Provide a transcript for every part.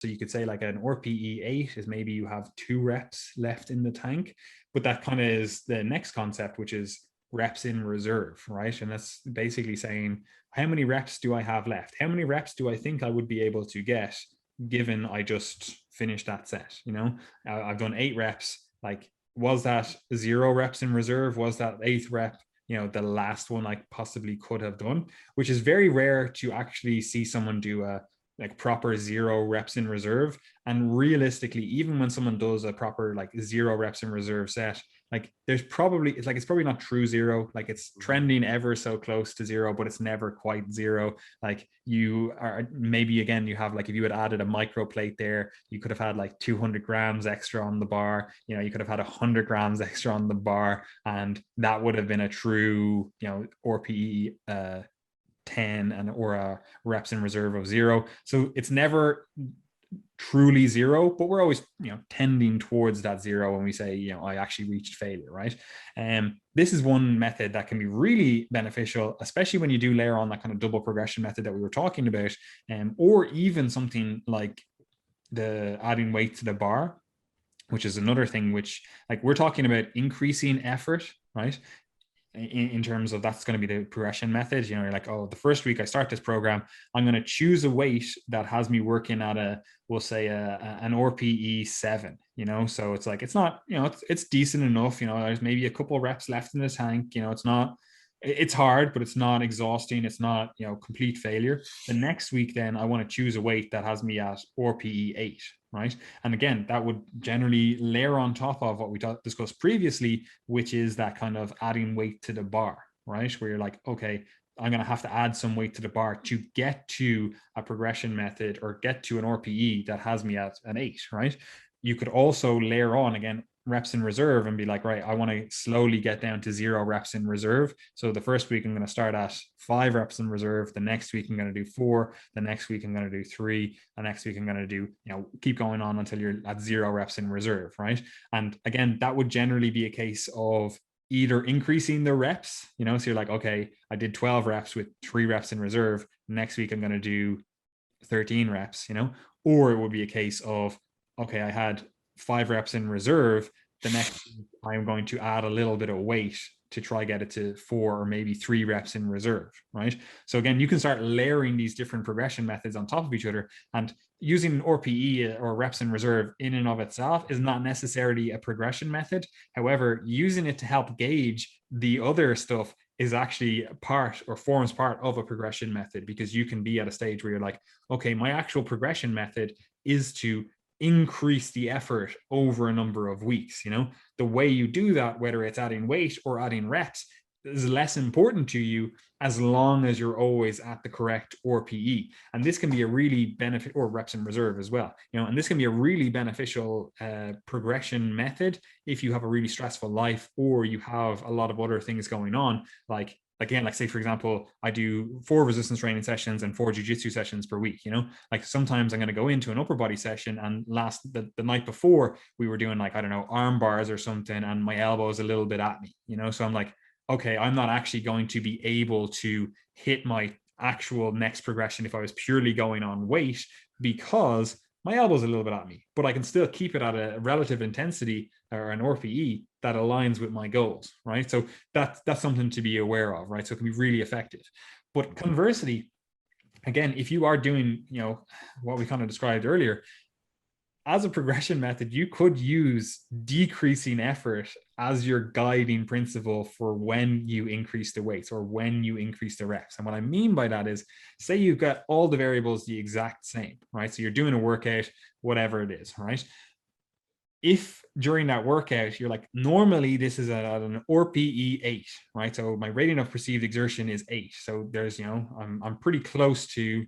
So you could say like an RPE 8 is maybe you have 2 reps left in the tank, but that kind of is the next concept, which is reps in reserve, right? And that's basically saying, how many reps do I have left? How many reps do I think I would be able to get given I just finished that set? I've done 8 reps. Like, was that 0 reps in reserve? Was that 8th rep, the last one I possibly could have done? Which is very rare to actually see someone do a like proper 0 reps in reserve. And realistically, even when someone does a proper like 0 reps in reserve set, like it's probably not true 0. Like it's trending ever so close to 0, but it's never quite 0. Like you are maybe, again, you have like, if you had added a micro plate there, you could have had like 200 grams extra on the bar. You could have had 100 grams extra on the bar, and that would have been a true RPE 10 or a reps in reserve of 0. So it's never truly 0, but we're always tending towards that 0 when we say I actually reached failure, right? This is one method that can be really beneficial, especially when you do layer on that kind of double progression method that we were talking about, or even something like the adding weight to the bar, which is another thing, which like we're talking about increasing effort, right? In terms of that's going to be the progression method. You're like, oh, the first week I start this program, I'm going to choose a weight that has me working at we'll say an RPE 7, so it's like, it's not, it's decent enough, there's maybe a couple reps left in the tank, it's hard, but it's not exhausting. It's not, complete failure. The next week, then I want to choose a weight that has me at RPE 8, right? And again, that would generally layer on top of what we discussed previously, which is that kind of adding weight to the bar, right? Where you're like, okay, I'm going to have to add some weight to the bar to get to a progression method or get to an RPE that has me at an 8, right? You could also layer on, again, reps in reserve and be like, right, I want to slowly get down to 0 reps in reserve. So the first week I'm going to start at 5 reps in reserve. The next week I'm going to do 4. The next week I'm going to do 3. The next week I'm going to do, keep going on until you're at 0 reps in reserve, right? And again, that would generally be a case of either increasing the reps, so you're like, okay, I did 12 reps with 3 reps in reserve. Next week I'm going to do 13 reps, or it would be a case of, okay, I had 5 reps in reserve. The next I'm going to add a little bit of weight to try get it to 4 or maybe 3 reps in reserve, right? So again, you can start layering these different progression methods on top of each other, and using RPE or reps in reserve in and of itself is not necessarily a progression method. However, using it to help gauge the other stuff is actually part or forms part of a progression method, because you can be at a stage where you're like, okay, my actual progression method is to increase the effort over a number of weeks. The way you do that, whether it's adding weight or adding reps, is less important to you as long as you're always at the correct RPE. And this can be a really benefit, or reps in reserve as well, and this can be a really beneficial progression method if you have a really stressful life or you have a lot of other things going on. Like, again, like say, for example, I do 4 resistance training sessions and 4 jiu-jitsu sessions per week, like sometimes I'm going to go into an upper body session, and the night before we were doing like, I don't know, arm bars or something, and my elbow is a little bit at me, so I'm like, okay, I'm not actually going to be able to hit my actual next progression if I was purely going on weight, because my elbow's a little bit at me, but I can still keep it at a relative intensity or an RPE that aligns with my goals, right? So that's something to be aware of, right? So it can be really effective. But conversely, again, if you are doing, what we kind of described earlier, as a progression method, you could use decreasing effort as your guiding principle for when you increase the weights or when you increase the reps. And what I mean by that is, say you've got all the variables the exact same, right? So you're doing a workout, whatever it is, right? If during that workout, you're like, normally this is at an RPE 8, right? So my rating of perceived exertion is 8. So there's, I'm pretty close to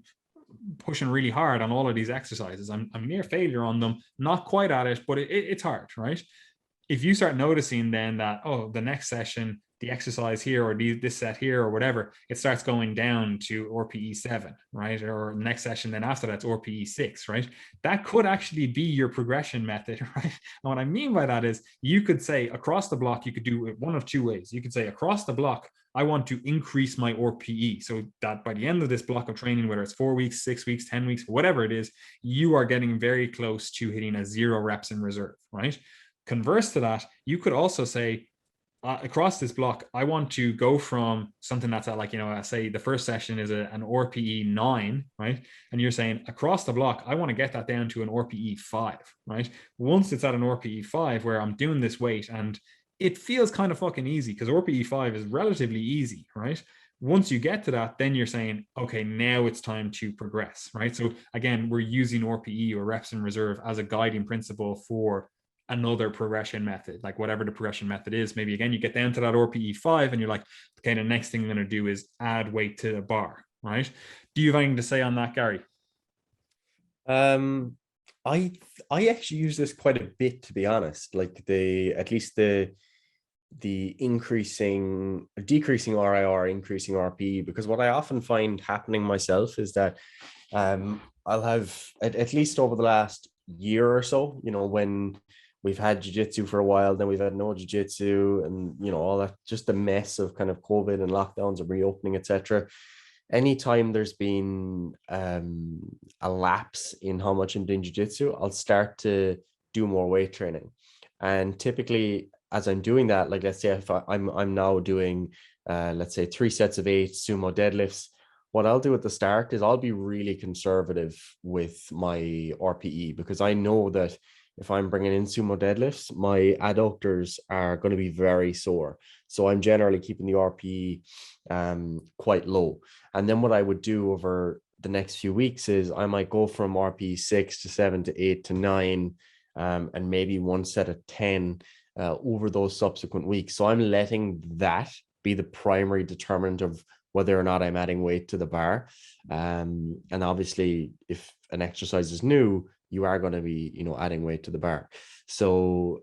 pushing really hard on all of these exercises. I'm near failure on them, not quite at it, but it's hard, right? If you start noticing then that, oh, the next session, the exercise here or this set here or whatever, it starts going down to RPE 7, right? Or next session then after that's RPE 6, right? That could actually be your progression method, right? And what I mean by that is you could say across the block, you could do it one of two ways. You could say across the block, I want to increase my RPE so that by the end of this block of training, whether it's 4 weeks, 6 weeks, 10 weeks, whatever it is, you are getting very close to hitting a 0 reps in reserve, right? Converse to that, you could also say, across this block, I want to go from something that's at like, say the first session is an RPE 9, right? And you're saying across the block, I want to get that down to an RPE 5, right? Once it's at an RPE 5 where I'm doing this weight and it feels kind of fucking easy because RPE 5 is relatively easy, right? Once you get to that, then you're saying, okay, now it's time to progress, right? So again, we're using RPE or reps in reserve as a guiding principle for another progression method, like whatever the progression method is. Maybe again, you get down to that RPE 5 and you're like, okay, the next thing I'm going to do is add weight to the bar, right? Do you have anything to say on that, Gary? I actually use this quite a bit, to be honest. Like the decreasing RIR, increasing RPE, because what I often find happening myself is that I'll have at least over the last year or so, when we've had jiu-jitsu for a while, then we've had no jiu-jitsu, and all that, just the mess of kind of COVID and lockdowns and reopening, etc. Anytime there's been a lapse in how much I'm doing jiu-jitsu, I'll start to do more weight training. And typically, as I'm doing that, like let's say if I'm now doing let's say 3 sets of 8 sumo deadlifts, what I'll do at the start is I'll be really conservative with my RPE, because I know that if I'm bringing in sumo deadlifts, my adductors are going to be very sore. So I'm generally keeping the RPE quite low. And then what I would do over the next few weeks is I might go from RPE 6 to 7 to 8 to 9, and maybe one set of 10 over those subsequent weeks. So I'm letting that be the primary determinant of whether or not I'm adding weight to the bar. And obviously, if an exercise is new, you are going to be, adding weight to the bar. So,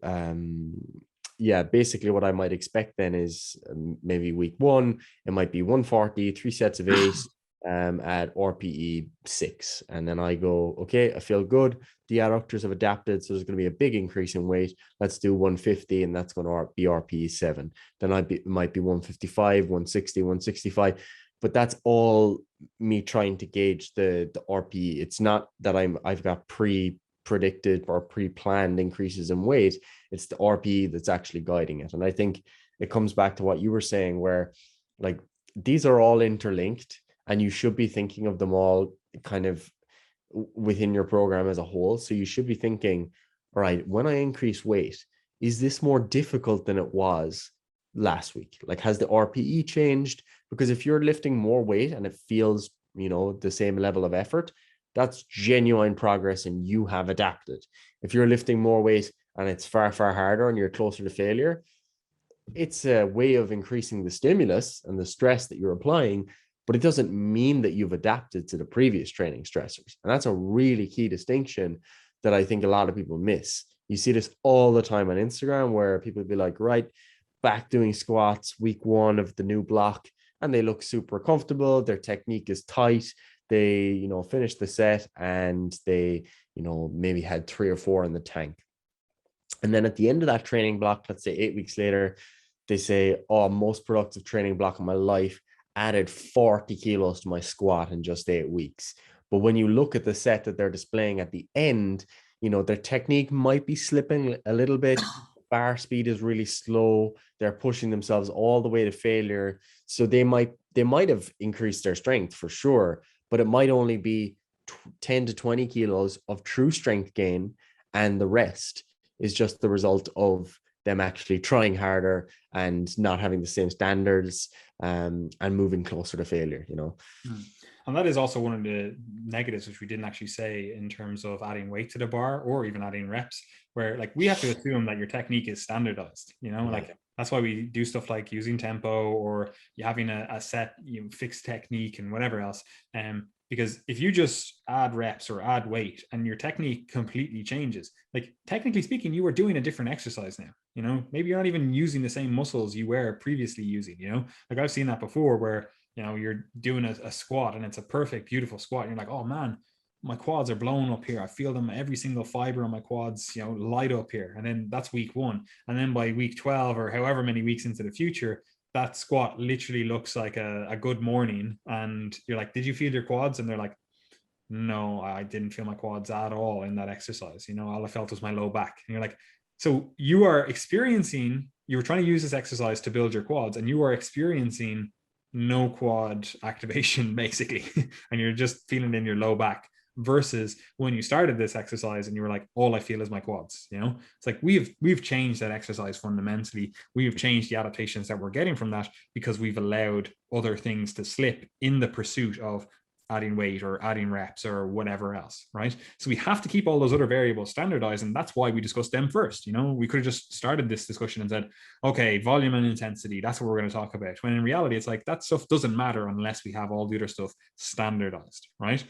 yeah, basically what I might expect then is maybe week 1, it might be 140, 3 sets of 8 at RPE 6. And then I go, okay, I feel good. The adductors have adapted, so there's going to be a big increase in weight. Let's do 150, and that's going to be RPE 7. Then it might be 155, 160, 165. But that's all me trying to gauge the RPE. It's not that I've got pre-predicted or pre-planned increases in weight. It's the RPE that's actually guiding it. And I think it comes back to what you were saying, where like these are all interlinked, and you should be thinking of them all kind of within your program as a whole. So you should be thinking, all right, when I increase weight, is this more difficult than it was last week? Like, has the RPE changed? Because if you're lifting more weight and it feels, the same level of effort, that's genuine progress and you have adapted. If you're lifting more weight and it's far, far harder and you're closer to failure, it's a way of increasing the stimulus and the stress that you're applying, but it doesn't mean that you've adapted to the previous training stressors. And that's a really key distinction that I think a lot of people miss. You see this all the time on Instagram where people be like, right, back doing squats week 1 of the new block, and they look super comfortable. Their technique is tight. They, finish the set and they, maybe had 3 or 4 in the tank. And then at the end of that training block, let's say 8 weeks later, they say, oh, most productive training block of my life, added 40 kilos to my squat in just 8 weeks. But when you look at the set that they're displaying at the end, their technique might be slipping a little bit. Bar speed is really slow. They're pushing themselves all the way to failure. So they might have increased their strength for sure, but it might only be 10 to 20 kilos of true strength gain. And the rest is just the result of them actually trying harder and not having the same standards, and moving closer to failure, And that is also one of the negatives, which we didn't actually say in terms of adding weight to the bar or even adding reps, where like we have to assume that your technique is standardized, like that's why we do stuff like using tempo or you having a set, fixed technique and whatever else. Because if you just add reps or add weight and your technique completely changes, like technically speaking, you are doing a different exercise now. Maybe you're not even using the same muscles you were previously using. Like I've seen that before where, you're doing a squat and it's a perfect, beautiful squat. And you're like, oh man, my quads are blown up here. I feel them, every single fiber on my quads, light up here. And then that's week 1. And then by week 12 or however many weeks into the future, that squat literally looks like a good morning. And you're like, did you feel your quads? And they're like, no, I didn't feel my quads at all in that exercise. All I felt was my low back. And you're like, so you were trying to use this exercise to build your quads, and you are experiencing no quad activation basically. And you're just feeling it in your low back, versus when you started this exercise and you were like, all I feel is my quads. It's like we've changed that exercise fundamentally. We've changed the adaptations that we're getting from that because we've allowed other things to slip in the pursuit of adding weight or adding reps or whatever else, right? So we have to keep all those other variables standardized, and that's why we discussed them first. We could have just started this discussion and said, okay, volume and intensity, that's what we're going to talk about, when in reality it's like that stuff doesn't matter unless we have all the other stuff standardized, right?